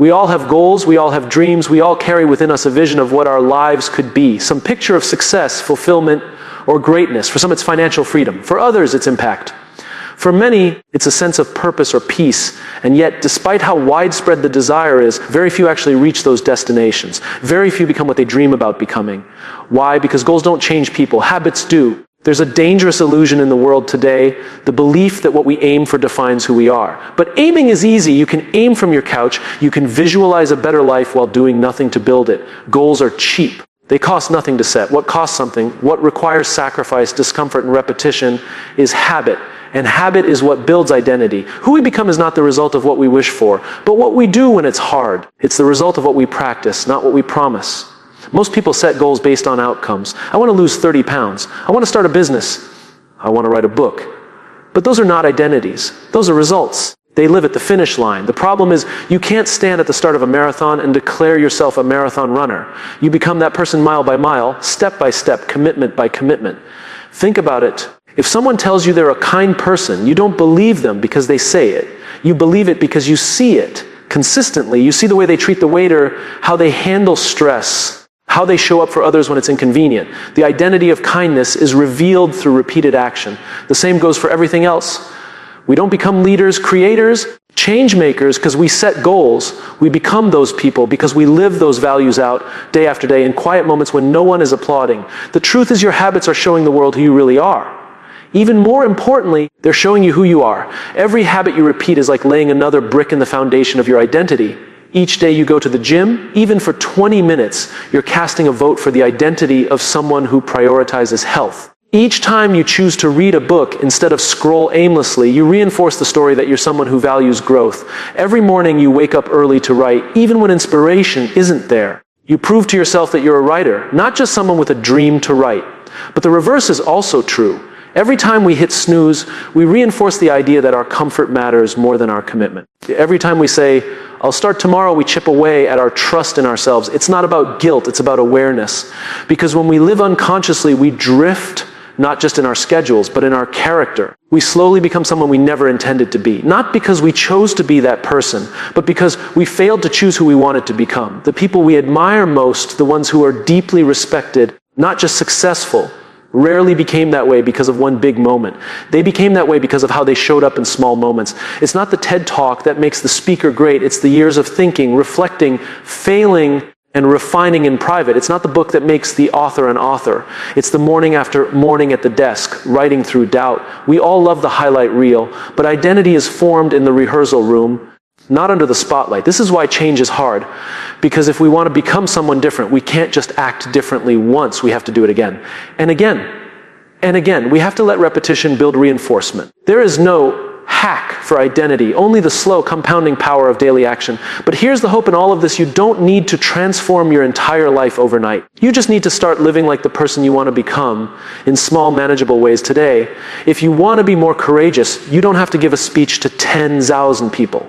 We all have goals, we all have dreams, we all carry within us a vision of what our lives could be. Some picture of success, fulfillment, or greatness. For some it's financial freedom. For others it's impact. For many, it's a sense of purpose or peace. And yet, despite how widespread the desire is, very few actually reach those destinations. Very few become what they dream about becoming. Why? Because goals don't change people. Habits do. There's a dangerous illusion in the world today, the belief that what we aim for defines who we are. But aiming is easy. You can aim from your couch. You can visualize a better life while doing nothing to build it. Goals are cheap. They cost nothing to set. What costs something, what requires sacrifice, discomfort, and repetition is habit. And habit is what builds identity. Who we become is not the result of what we wish for, but what we do when it's hard. It's the result of what we practice, not what we promise. Most people set goals based on outcomes. I want to lose 30 pounds. I want to start a business. I want to write a book. But those are not identities. Those are results. They live at the finish line. The problem is you can't stand at the start of a marathon and declare yourself a marathon runner. You become that person mile by mile, step by step, commitment by commitment. Think about it. If someone tells you they're a kind person, you don't believe them because they say it. You believe it because you see it consistently. You see the way they treat the waiter, how they handle stress, how they show up for others when it's inconvenient. The identity of kindness is revealed through repeated action. The same goes for everything else. We don't become leaders, creators, change makers because we set goals. We become those people because we live those values out day after day in quiet moments when no one is applauding. The truth is your habits are showing the world who you really are. Even more importantly, they're showing you who you are. Every habit you repeat is like laying another brick in the foundation of your identity. Each day you go to the gym, even for 20 minutes, you're casting a vote for the identity of someone who prioritizes health. Each time you choose to read a book instead of scroll aimlessly, you reinforce the story that you're someone who values growth. Every morning you wake up early to write, even when inspiration isn't there. You prove to yourself that you're a writer, not just someone with a dream to write. But the reverse is also true. Every time we hit snooze, we reinforce the idea that our comfort matters more than our commitment. Every time we say, I'll start tomorrow, we chip away at our trust in ourselves. It's not about guilt, it's about awareness. Because when we live unconsciously, we drift, not just in our schedules, but in our character. We slowly become someone we never intended to be. Not because we chose to be that person, but because we failed to choose who we wanted to become. The people we admire most, the ones who are deeply respected, not just successful, rarely became that way because of one big moment. They became that way because of how they showed up in small moments. It's not the TED Talk that makes the speaker great. It's the years of thinking, reflecting, failing, and refining in private. It's not the book that makes the author an author. It's the morning after morning at the desk, writing through doubt. We all love the highlight reel, but identity is formed in the rehearsal room, not under the spotlight. This is why change is hard. Because if we want to become someone different, we can't just act differently once. We have to do it again. And again. And again. We have to let repetition build reinforcement. There is no hack for identity, only the slow compounding power of daily action. But here's the hope in all of this. You don't need to transform your entire life overnight. You just need to start living like the person you want to become in small, manageable ways today. If you want to be more courageous, you don't have to give a speech to 10,000 people.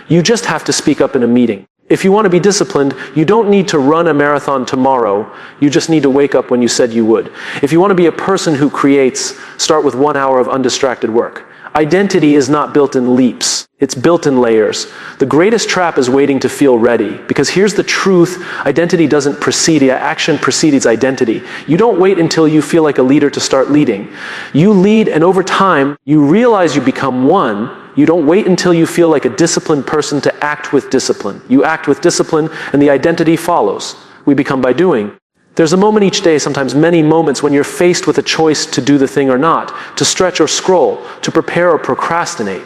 You just have to speak up in a meeting. If you want to be disciplined, you don't need to run a marathon tomorrow. You just need to wake up when you said you would. If you want to be a person who creates, start with 1 hour of undistracted work. Identity is not built in leaps. It's built in layers. The greatest trap is waiting to feel ready. Because here's the truth, identity doesn't precede, action precedes identity. You don't wait until you feel like a leader to start leading. You lead, and over time, you realize you become one. You don't wait until you feel like a disciplined person to act with discipline. You act with discipline, and the identity follows. We become by doing. There's a moment each day, sometimes many moments, when you're faced with a choice to do the thing or not, to stretch or scroll, to prepare or procrastinate.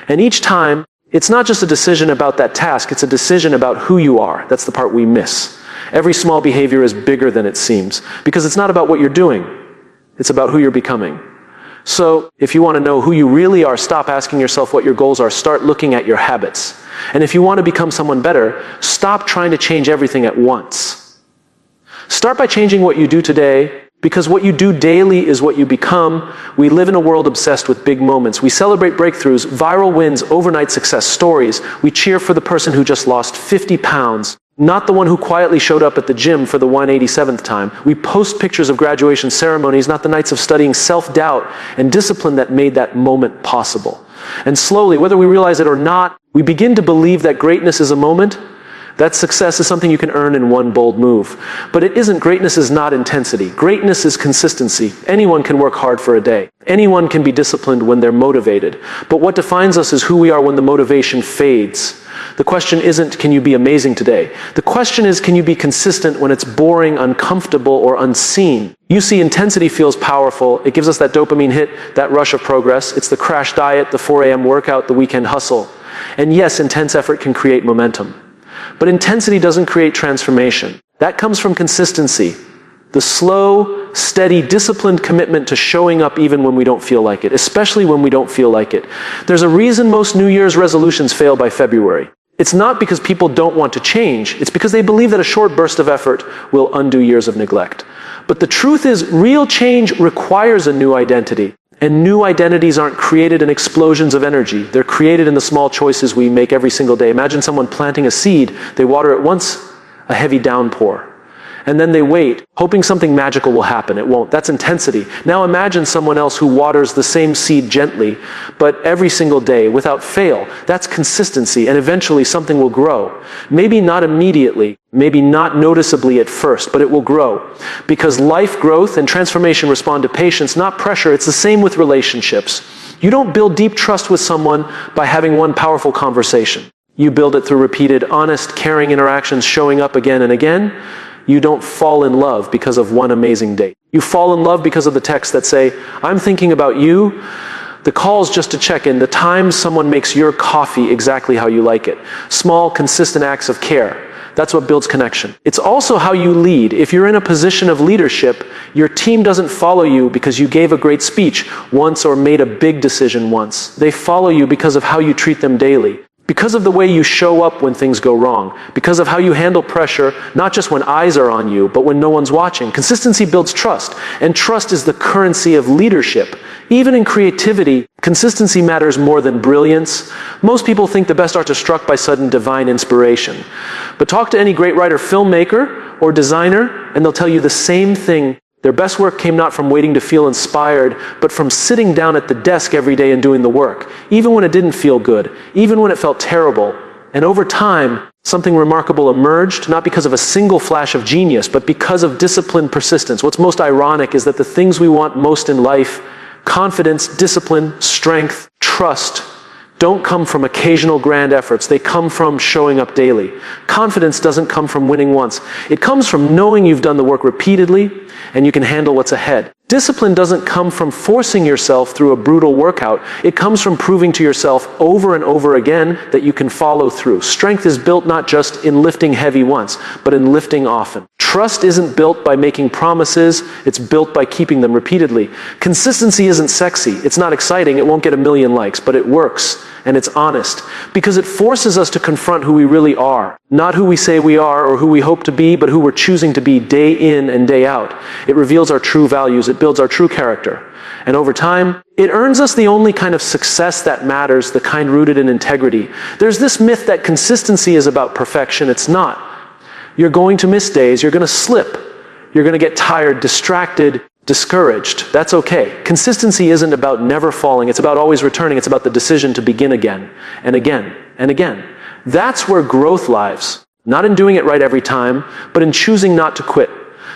And each time, it's not just a decision about that task, it's a decision about who you are. That's the part we miss. Every small behavior is bigger than it seems, because it's not about what you're doing. It's about who you're becoming. So, if you want to know who you really are, stop asking yourself what your goals are. Start looking at your habits. And if you want to become someone better, stop trying to change everything at once. Start by changing what you do today, because what you do daily is what you become. We live in a world obsessed with big moments. We celebrate breakthroughs, viral wins, overnight success stories. We cheer for the person who just lost 50 pounds, not the one who quietly showed up at the gym for the 187th time. We post pictures of graduation ceremonies, not the nights of studying self-doubt and discipline that made that moment possible. And slowly, whether we realize it or not, we begin to believe that greatness is a moment That success is something you can earn in one bold move. But it isn't. Greatness is not intensity. Greatness is consistency. Anyone can work hard for a day. Anyone can be disciplined when they're motivated. But what defines us is who we are when the motivation fades. The question isn't, can you be amazing today? The question is, can you be consistent when it's boring, uncomfortable, or unseen? You see, intensity feels powerful. It gives us that dopamine hit, that rush of progress. It's the crash diet, the 4 a.m. workout, the weekend hustle. And yes, intense effort can create momentum. But intensity doesn't create transformation. That comes from consistency. The slow, steady, disciplined commitment to showing up even when we don't feel like it, especially when we don't feel like it. There's a reason most New Year's resolutions fail by February. It's not because people don't want to change. It's because they believe that a short burst of effort will undo years of neglect. But the truth is, real change requires a new identity. And new identities aren't created in explosions of energy. They're created in the small choices we make every single day. Imagine someone planting a seed. They water it once, a heavy downpour. And then they wait, hoping something magical will happen. It won't. That's intensity. Now imagine someone else who waters the same seed gently, but every single day, without fail. That's consistency, and eventually something will grow. Maybe not immediately, maybe not noticeably at first, but it will grow. Because life growth and transformation respond to patience, not pressure. It's the same with relationships. You don't build deep trust with someone by having one powerful conversation. You build it through repeated, honest, caring interactions showing up again and again. You don't fall in love because of one amazing date. You fall in love because of the texts that say, I'm thinking about you. The calls just to check in. The times someone makes your coffee exactly how you like it. Small, consistent acts of care. That's what builds connection. It's also how you lead. If you're in a position of leadership, your team doesn't follow you because you gave a great speech once or made a big decision once. They follow you because of how you treat them daily. Because of the way you show up when things go wrong. Because of how you handle pressure, not just when eyes are on you, but when no one's watching. Consistency builds trust, and trust is the currency of leadership. Even in creativity, consistency matters more than brilliance. Most people think the best artists are struck by sudden divine inspiration. But talk to any great writer, filmmaker, or designer, and they'll tell you the same thing. Their best work came not from waiting to feel inspired, but from sitting down at the desk every day and doing the work, even when it didn't feel good, even when it felt terrible. And over time, something remarkable emerged, not because of a single flash of genius, but because of disciplined persistence. What's most ironic is that the things we want most in life, confidence, discipline, strength, trust, don't come from occasional grand efforts. They come from showing up daily. Confidence doesn't come from winning once. It comes from knowing you've done the work repeatedly and you can handle what's ahead. Discipline doesn't come from forcing yourself through a brutal workout. It comes from proving to yourself over and over again that you can follow through. Strength is built not just in lifting heavy once, but in lifting often. Trust isn't built by making promises, it's built by keeping them repeatedly. Consistency isn't sexy, it's not exciting, it won't get a million likes, but it works, and it's honest, because it forces us to confront who we really are. Not who we say we are or who we hope to be, but who we're choosing to be day in and day out. It reveals our true values, it builds our true character. And over time, it earns us the only kind of success that matters, the kind rooted in integrity. There's this myth that consistency is about perfection. It's not. You're going to miss days, you're going to slip, you're going to get tired, distracted, discouraged. That's okay. Consistency isn't about never falling, it's about always returning, it's about the decision to begin again, and again, and again. That's where growth lies. Not in doing it right every time, but in choosing not to quit.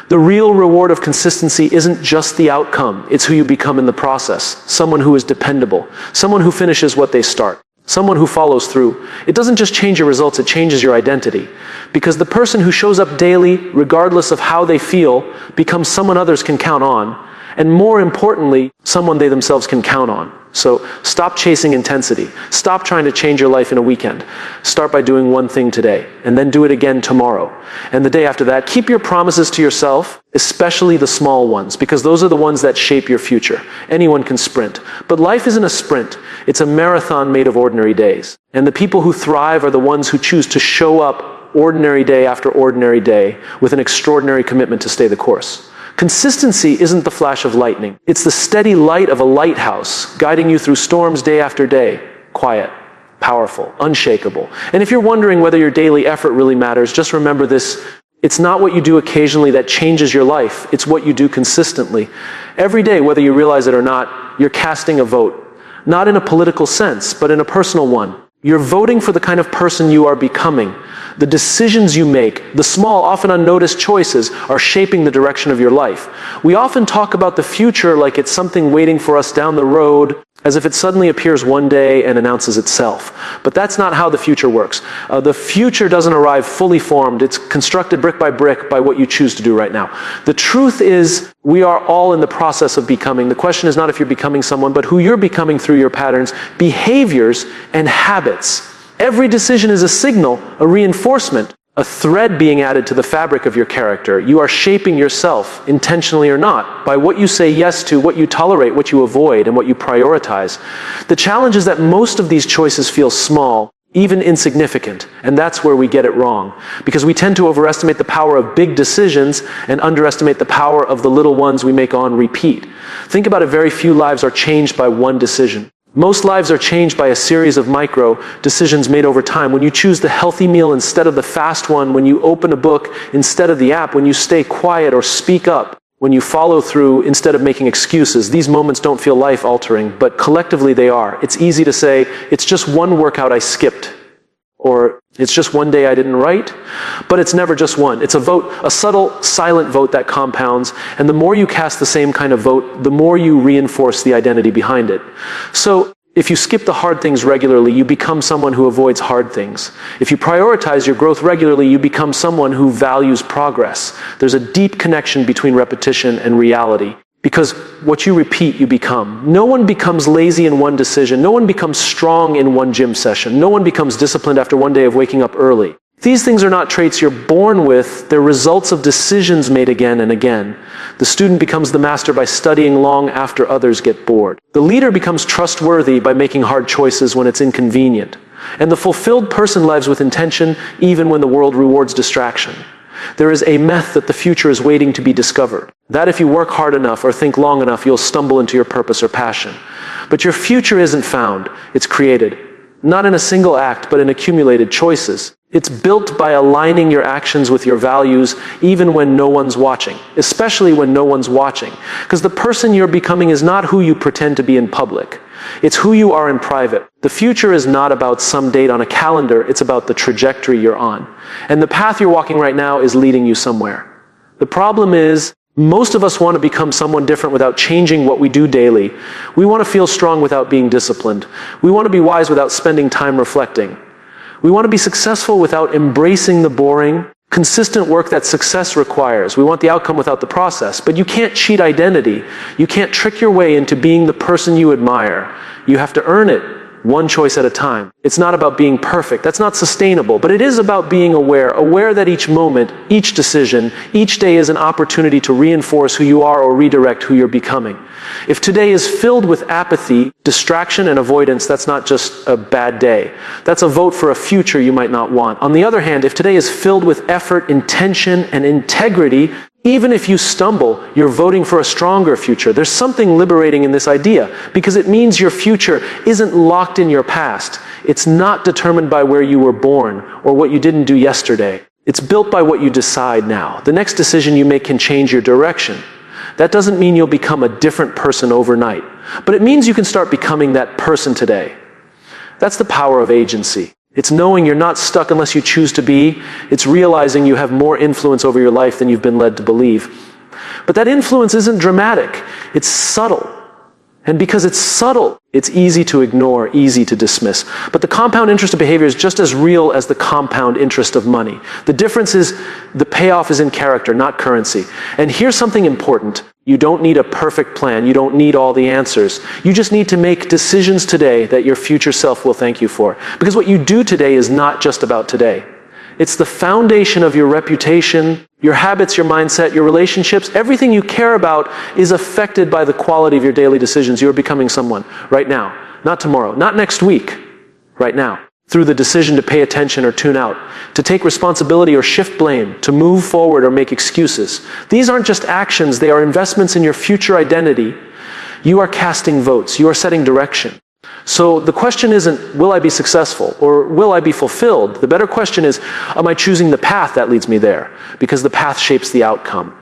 The real reward of consistency isn't just the outcome, it's who you become in the process. Someone who is dependable, someone who finishes what they start. Someone who follows through. It doesn't just change your results, it changes your identity. Because the person who shows up daily, regardless of how they feel, becomes someone others can count on, and more importantly, someone they themselves can count on. So stop chasing intensity. Stop trying to change your life in a weekend. Start by doing one thing today, and then do it again tomorrow. And the day after that, keep your promises to yourself, especially the small ones, because those are the ones that shape your future. Anyone can sprint. But life isn't a sprint. It's a marathon made of ordinary days. And the people who thrive are the ones who choose to show up ordinary day after ordinary day with an extraordinary commitment to stay the course. Consistency isn't the flash of lightning. It's the steady light of a lighthouse, guiding you through storms day after day. Quiet, powerful, unshakable. And if you're wondering whether your daily effort really matters, just remember this. It's not what you do occasionally that changes your life. It's what you do consistently. Every day, whether you realize it or not, you're casting a vote. Not in a political sense, but in a personal one. You're voting for the kind of person you are becoming. The decisions you make, the small, often unnoticed choices, are shaping the direction of your life. We often talk about the future like it's something waiting for us down the road, as if it suddenly appears one day and announces itself. But that's not how the future works. The future doesn't arrive fully formed. It's constructed brick by what you choose to do right now. The truth is, we are all in the process of becoming. The question is not if you're becoming someone, but who you're becoming through your patterns, behaviors, and habits. Every decision is a signal, a reinforcement, a thread being added to the fabric of your character. You are shaping yourself, intentionally or not, by what you say yes to, what you tolerate, what you avoid, and what you prioritize. The challenge is that most of these choices feel small, even insignificant, and that's where we get it wrong. Because we tend to overestimate the power of big decisions and underestimate the power of the little ones we make on repeat. Think about it, very few lives are changed by one decision. Most lives are changed by a series of micro decisions made over time. When you choose the healthy meal instead of the fast one, when you open a book instead of the app, when you stay quiet or speak up, when you follow through instead of making excuses, these moments don't feel life-altering, but collectively they are. It's easy to say, it's just one workout I skipped, or it's just one day I didn't write, but it's never just one. It's a vote, a subtle, silent vote that compounds, and the more you cast the same kind of vote, the more you reinforce the identity behind it. So, if you skip the hard things regularly, you become someone who avoids hard things. If you prioritize your growth regularly, you become someone who values progress. There's a deep connection between repetition and reality. Because what you repeat, you become. No one becomes lazy in one decision. No one becomes strong in one gym session. No one becomes disciplined after one day of waking up early. These things are not traits you're born with. They're results of decisions made again and again. The student becomes the master by studying long after others get bored. The leader becomes trustworthy by making hard choices when it's inconvenient. And the fulfilled person lives with intention even when the world rewards distraction. There is a myth that the future is waiting to be discovered. That if you work hard enough or think long enough, you'll stumble into your purpose or passion. But your future isn't found, it's created. Not in a single act, but in accumulated choices. It's built by aligning your actions with your values, even when no one's watching. Especially when no one's watching. Because the person you're becoming is not who you pretend to be in public. It's who you are in private. The future is not about some date on a calendar, it's about the trajectory you're on. And the path you're walking right now is leading you somewhere. The problem is, most of us want to become someone different without changing what we do daily. We want to feel strong without being disciplined. We want to be wise without spending time reflecting. We want to be successful without embracing the boring, consistent work that success requires. We want the outcome without the process. But you can't cheat identity. You can't trick your way into being the person you admire. You have to earn it, one choice at a time. It's not about being perfect. That's not sustainable. But it is about being aware that each moment, each decision, each day is an opportunity to reinforce who you are or redirect who you're becoming. If today is filled with apathy, distraction, and avoidance, that's not just a bad day. That's a vote for a future you might not want. On the other hand, if today is filled with effort, intention, and integrity, even if you stumble, you're voting for a stronger future. There's something liberating in this idea, because it means your future isn't locked in your past. It's not determined by where you were born or what you didn't do yesterday. It's built by what you decide now. The next decision you make can change your direction. That doesn't mean you'll become a different person overnight, but it means you can start becoming that person today. That's the power of agency. It's knowing you're not stuck unless you choose to be. It's realizing you have more influence over your life than you've been led to believe. But that influence isn't dramatic. It's subtle. And because it's subtle, it's easy to ignore, easy to dismiss. But the compound interest of behavior is just as real as the compound interest of money. The difference is the payoff is in character, not currency. And here's something important. You don't need a perfect plan. You don't need all the answers. You just need to make decisions today that your future self will thank you for. Because what you do today is not just about today. It's the foundation of your reputation, your habits, your mindset, your relationships. Everything you care about is affected by the quality of your daily decisions. You're becoming someone right now, not tomorrow, not next week, right now. Through the decision to pay attention or tune out, to take responsibility or shift blame, to move forward or make excuses. These aren't just actions, they are investments in your future identity. You are casting votes, you are setting direction. So the question isn't, will I be successful or will I be fulfilled? The better question is, am I choosing the path that leads me there? Because the path shapes the outcome.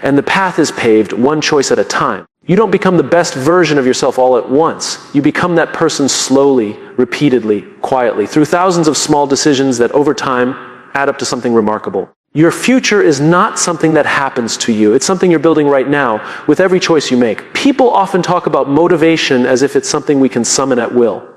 And the path is paved one choice at a time. You don't become the best version of yourself all at once. You become that person slowly, repeatedly, quietly, through thousands of small decisions that over time add up to something remarkable. Your future is not something that happens to you. It's something you're building right now with every choice you make. People often talk about motivation as if it's something we can summon at will.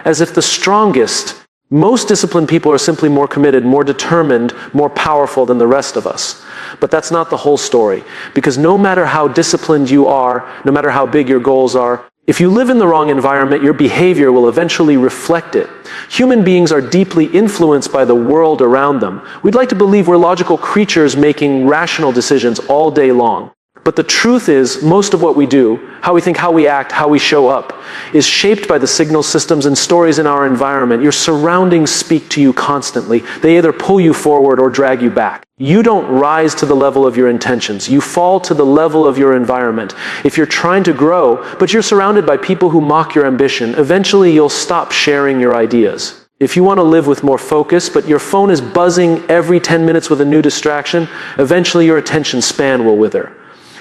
As if the strongest, most disciplined people are simply more committed, more determined, more powerful than the rest of us. But that's not the whole story. Because no matter how disciplined you are, no matter how big your goals are, if you live in the wrong environment, your behavior will eventually reflect it. Human beings are deeply influenced by the world around them. We'd like to believe we're logical creatures making rational decisions all day long. But the truth is, most of what we do, how we think, how we act, how we show up, is shaped by the signal systems and stories in our environment. Your surroundings speak to you constantly. They either pull you forward or drag you back. You don't rise to the level of your intentions. You fall to the level of your environment. If you're trying to grow, but you're surrounded by people who mock your ambition, eventually you'll stop sharing your ideas. If you want to live with more focus, but your phone is buzzing every 10 minutes with a new distraction, eventually your attention span will wither.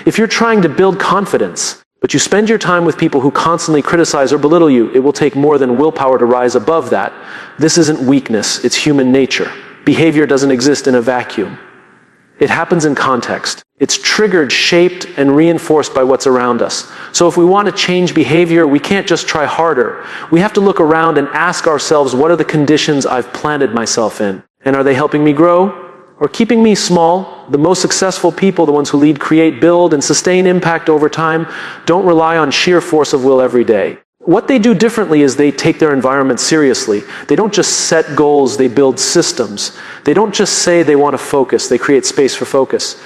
If you're trying to build confidence, but you spend your time with people who constantly criticize or belittle you, it will take more than willpower to rise above that. This isn't weakness, it's human nature. Behavior doesn't exist in a vacuum. It happens in context. It's triggered, shaped, and reinforced by what's around us. So if we want to change behavior, we can't just try harder. We have to look around and ask ourselves, what are the conditions I've planted myself in? And are they helping me grow? Or keeping me small? The most successful people, the ones who lead, create, build, and sustain impact over time, don't rely on sheer force of will every day. What they do differently is they take their environment seriously. They don't just set goals, they build systems. They don't just say they want to focus, they create space for focus.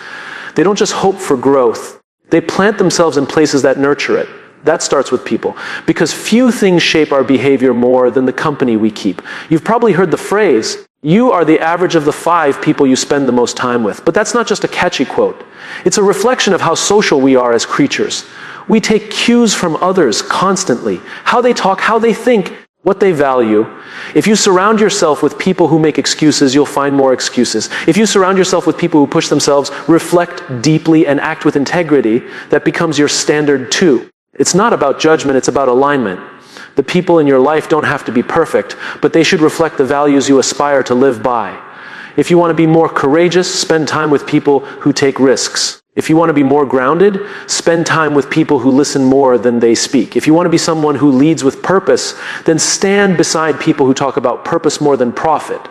They don't just hope for growth. They plant themselves in places that nurture it. That starts with people. Because few things shape our behavior more than the company we keep. You've probably heard the phrase, you are the average of the 5 people you spend the most time with. But that's not just a catchy quote. It's a reflection of how social we are as creatures. We take cues from others constantly. How they talk, how they think, what they value. If you surround yourself with people who make excuses, you'll find more excuses. If you surround yourself with people who push themselves, reflect deeply, and act with integrity, that becomes your standard too. It's not about judgment, it's about alignment. The people in your life don't have to be perfect, but they should reflect the values you aspire to live by. If you want to be more courageous, spend time with people who take risks. If you want to be more grounded, spend time with people who listen more than they speak. If you want to be someone who leads with purpose, then stand beside people who talk about purpose more than profit.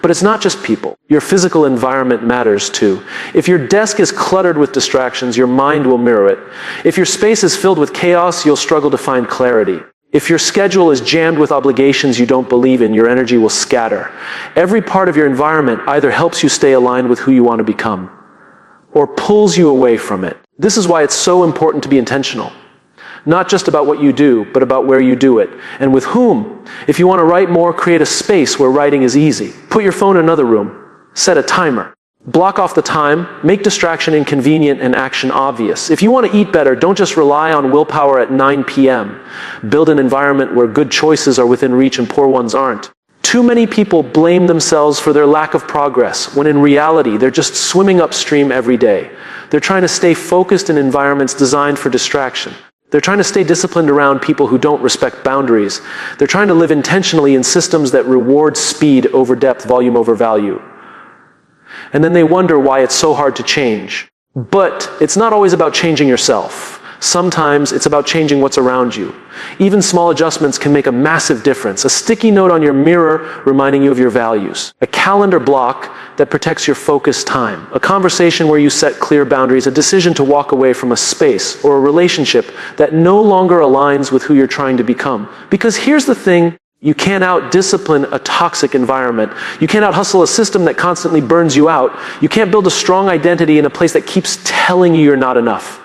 But it's not just people. Your physical environment matters too. If your desk is cluttered with distractions, your mind will mirror it. If your space is filled with chaos, you'll struggle to find clarity. If your schedule is jammed with obligations you don't believe in, your energy will scatter. Every part of your environment either helps you stay aligned with who you want to become, or pulls you away from it. This is why it's so important to be intentional. Not just about what you do, but about where you do it, and with whom. If you want to write more, create a space where writing is easy. Put your phone in another room. Set a timer. Block off the time, make distraction inconvenient and action obvious. If you want to eat better, don't just rely on willpower at 9 p.m. Build an environment where good choices are within reach and poor ones aren't. Too many people blame themselves for their lack of progress, when in reality, they're just swimming upstream every day. They're trying to stay focused in environments designed for distraction. They're trying to stay disciplined around people who don't respect boundaries. They're trying to live intentionally in systems that reward speed over depth, volume over value. And then they wonder why it's so hard to change. But it's not always about changing yourself. Sometimes it's about changing what's around you. Even small adjustments can make a massive difference. A sticky note on your mirror reminding you of your values. A calendar block that protects your focused time. A conversation where you set clear boundaries. A decision to walk away from a space or a relationship that no longer aligns with who you're trying to become. Because here's the thing, you can't out-discipline a toxic environment. You can't out-hustle a system that constantly burns you out. You can't build a strong identity in a place that keeps telling you you're not enough.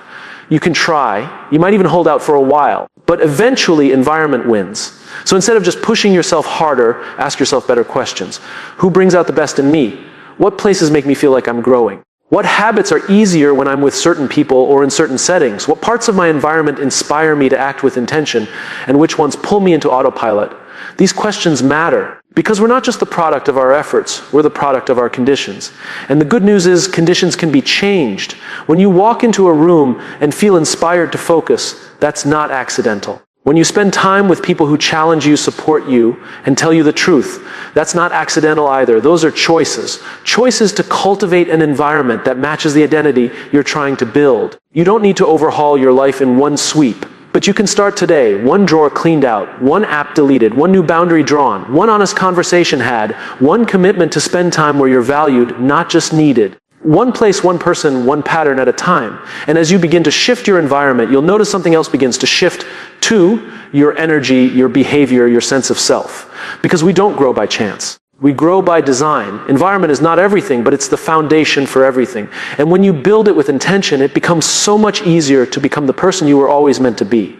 You can try. You might even hold out for a while. But eventually, environment wins. So instead of just pushing yourself harder, ask yourself better questions. Who brings out the best in me? What places make me feel like I'm growing? What habits are easier when I'm with certain people or in certain settings? What parts of my environment inspire me to act with intention? And which ones pull me into autopilot? These questions matter Because we're not just the product of our efforts, we're the product of our conditions. And the good news is conditions can be changed. When you walk into a room and feel inspired to focus, that's not accidental. When you spend time with people who challenge you, support you, and tell you the truth, that's not accidental either. Those are choices. Choices to cultivate an environment that matches the identity you're trying to build. You don't need to overhaul your life in one sweep. But you can start today. One drawer cleaned out, one app deleted, one new boundary drawn, one honest conversation had, one commitment to spend time where you're valued, not just needed. One place, one person, one pattern at a time. And as you begin to shift your environment, you'll notice something else begins to shift too: your energy, your behavior, your sense of self. Because we don't grow by chance. We grow by design. Environment is not everything, but it's the foundation for everything. And when you build it with intention, it becomes so much easier to become the person you were always meant to be.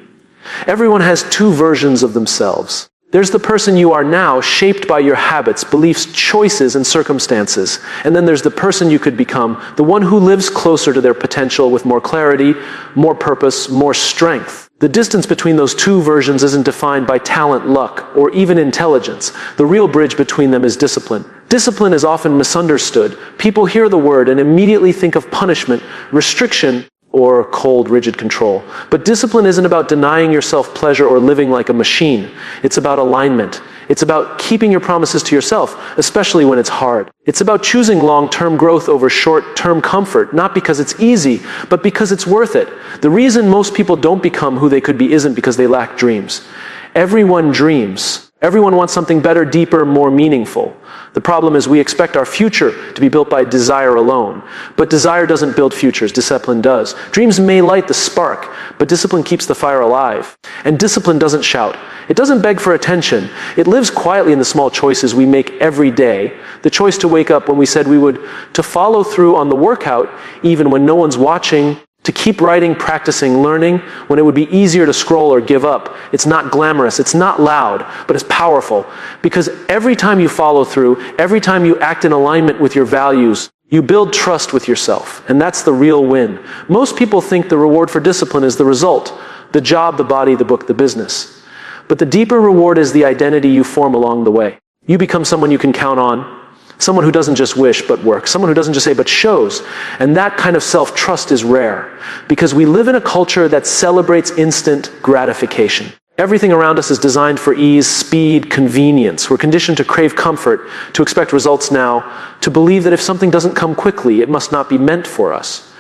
Everyone has two versions of themselves. There's the person you are now, shaped by your habits, beliefs, choices, and circumstances. And then there's the person you could become, the one who lives closer to their potential with more clarity, more purpose, more strength. The distance between those two versions isn't defined by talent, luck, or even intelligence. The real bridge between them is discipline. Discipline is often misunderstood. People hear the word and immediately think of punishment, restriction, or cold, rigid control. But discipline isn't about denying yourself pleasure or living like a machine. It's about alignment. It's about keeping your promises to yourself, especially when it's hard. It's about choosing long-term growth over short-term comfort, not because it's easy, but because it's worth it. The reason most people don't become who they could be isn't because they lack dreams. Everyone dreams. Everyone wants something better, deeper, more meaningful. The problem is we expect our future to be built by desire alone. But desire doesn't build futures, discipline does. Dreams may light the spark, but discipline keeps the fire alive. And discipline doesn't shout. It doesn't beg for attention. It lives quietly in the small choices we make every day. The choice to wake up when we said we would, to follow through on the workout even when no one's watching, to keep writing, practicing, learning, when it would be easier to scroll or give up. It's not glamorous, it's not loud, but it's powerful. Because every time you follow through, every time you act in alignment with your values, you build trust with yourself. And that's the real win. Most people think the reward for discipline is the result: the job, the body, the book, the business. But the deeper reward is the identity you form along the way. You become someone you can count on, someone who doesn't just wish but works, someone who doesn't just say but shows. And that kind of self-trust is rare, because we live in a culture that celebrates instant gratification. Everything around us is designed for ease, speed, convenience. We're conditioned to crave comfort, to expect results now, to believe that if something doesn't come quickly, it must not be meant for us.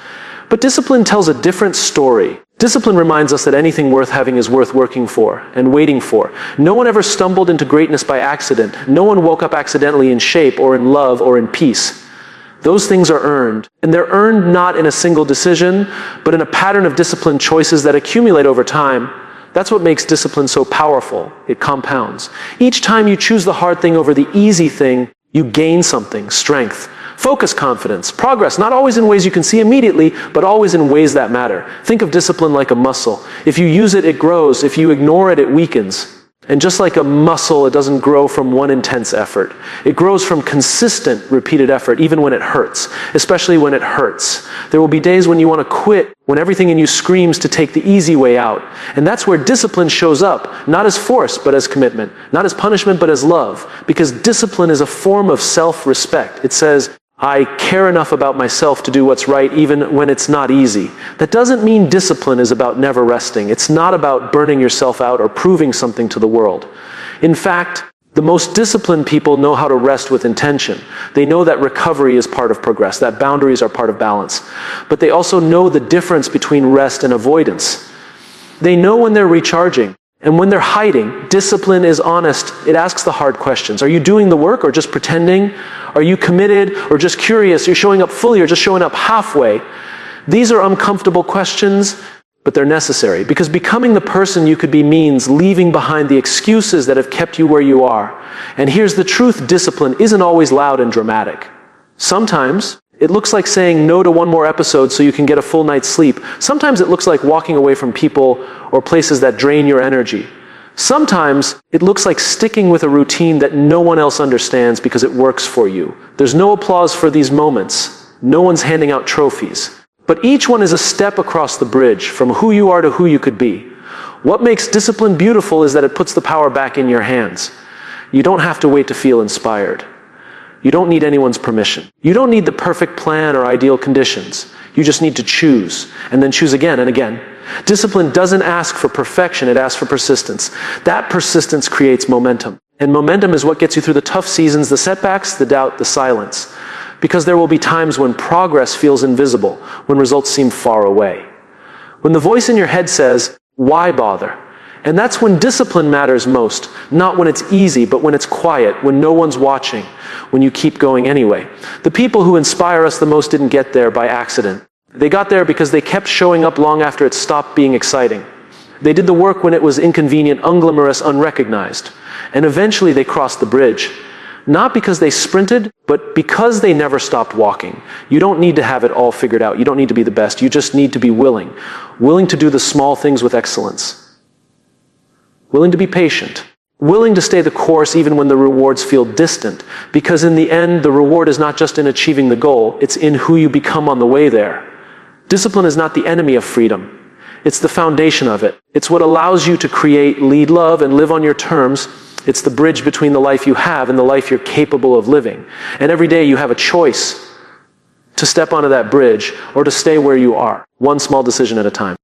But discipline tells a different story. Discipline reminds us that anything worth having is worth working for and waiting for. No one ever stumbled into greatness by accident. No one woke up accidentally in shape or in love or in peace. Those things are earned. And they're earned not in a single decision, but in a pattern of disciplined choices that accumulate over time. That's what makes discipline so powerful. It compounds. Each time you choose the hard thing over the easy thing, you gain something: strength, focus, confidence, progress, not always in ways you can see immediately, but always in ways that matter. Think of discipline like a muscle. If you use it, it grows. If you ignore it, it weakens. And just like a muscle, it doesn't grow from one intense effort. It grows from consistent, repeated effort, even when it hurts, especially when it hurts. There will be days when you want to quit, when everything in you screams to take the easy way out. And that's where discipline shows up, not as force, but as commitment, not as punishment, but as love. Because discipline is a form of self-respect. It says, I care enough about myself to do what's right even when it's not easy. That doesn't mean discipline is about never resting. It's not about burning yourself out or proving something to the world. In fact, the most disciplined people know how to rest with intention. They know that recovery is part of progress, that boundaries are part of balance. But they also know the difference between rest and avoidance. They know when they're recharging. And when they're hiding, discipline is honest. It asks the hard questions. Are you doing the work or just pretending? Are you committed or just curious? You're showing up fully or just showing up halfway? These are uncomfortable questions, but they're necessary, because becoming the person you could be means leaving behind the excuses that have kept you where you are. And here's the truth: discipline isn't always loud and dramatic. Sometimes it looks like saying no to one more episode so you can get a full night's sleep. Sometimes it looks like walking away from people or places that drain your energy. Sometimes it looks like sticking with a routine that no one else understands because it works for you. There's no applause for these moments. No one's handing out trophies. But each one is a step across the bridge from who you are to who you could be. What makes discipline beautiful is that it puts the power back in your hands. You don't have to wait to feel inspired. You don't need anyone's permission. You don't need the perfect plan or ideal conditions. You just need to choose, and then choose again and again. Discipline doesn't ask for perfection, it asks for persistence. That persistence creates momentum. And momentum is what gets you through the tough seasons, the setbacks, the doubt, the silence. Because there will be times when progress feels invisible, when results seem far away. When the voice in your head says, "Why bother?" And that's when discipline matters most. Not when it's easy, but when it's quiet, when no one's watching, when you keep going anyway. The people who inspire us the most didn't get there by accident. They got there because they kept showing up long after it stopped being exciting. They did the work when it was inconvenient, unglamorous, unrecognized. And eventually they crossed the bridge. Not because they sprinted, but because they never stopped walking. You don't need to have it all figured out. You don't need to be the best. You just need to be willing. Willing to do the small things with excellence. Willing to be patient. Willing to stay the course even when the rewards feel distant. Because in the end, the reward is not just in achieving the goal, it's in who you become on the way there. Discipline is not the enemy of freedom. It's the foundation of it. It's what allows you to create, lead, love, and live on your terms. It's the bridge between the life you have and the life you're capable of living. And every day you have a choice to step onto that bridge or to stay where you are, one small decision at a time.